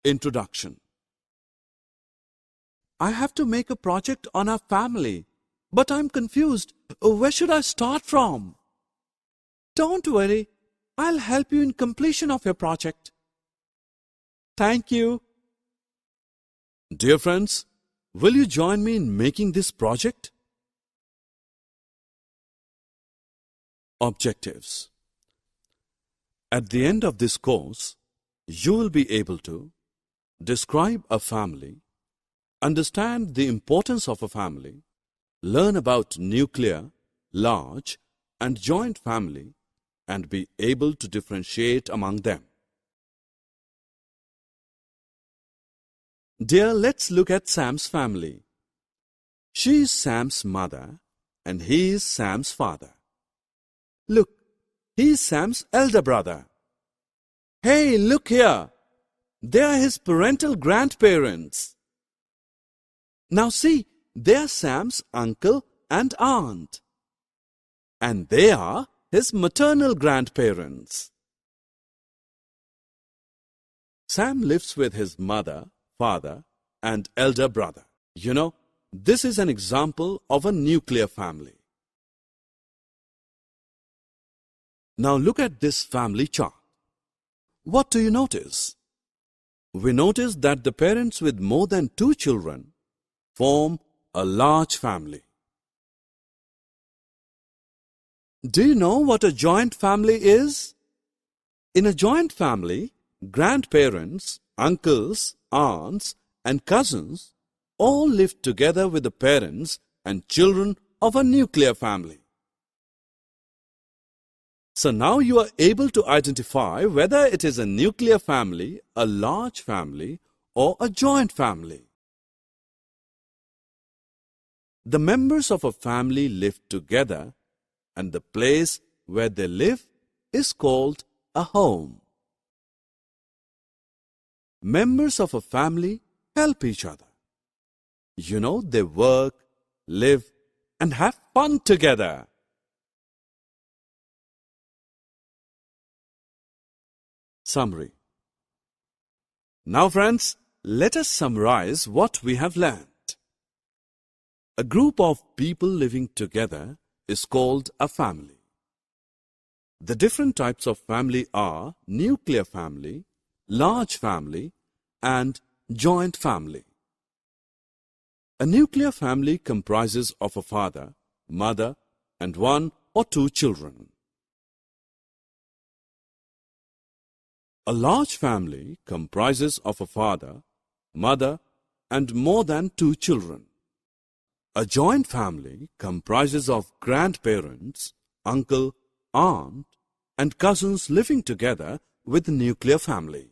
Introduction. I have to make a project on our family, but I'm confused. Where should I start from? Don't worry, I'll help you in completion of your project. Thank you. Dear friends, will you join me in making this project? Objectives. At the end of this course, you will be able to describe a family, understand the importance of a family, learn about nuclear, large, and joint family, and be able to differentiate among them. Dear, let's look at Sam's family. She is Sam's mother and he is Sam's father. Look, he is Sam's elder brother. Hey, look here. They are his parental grandparents. Now see, they are Sam's uncle and aunt. And they are his maternal grandparents. Sam lives with his mother, father, and elder brother. You know, this is an example of a nuclear family. Now look at this family chart. What do you notice? We notice that the parents with more than 2 children form a large family. Do you know what a joint family is? In a joint family, grandparents, uncles, aunts, and cousins all live together with the parents and children of a nuclear family. So now you are able to identify whether it is a nuclear family, a large family, or a joint family. The members of a family live together, and the place where they live is called a home. Members of a family help each other. You know, they work, live, and have fun together. Summary. Now friends, let us summarize what we have learned. A group of people living together is called a family. The different types of family are nuclear family, large family, and joint family. A nuclear family comprises of a father, mother, and 1 or 2 children. A large family comprises of a father, mother, and more than 2 children. A joint family comprises of grandparents, uncle, aunt, and cousins living together with the nuclear family.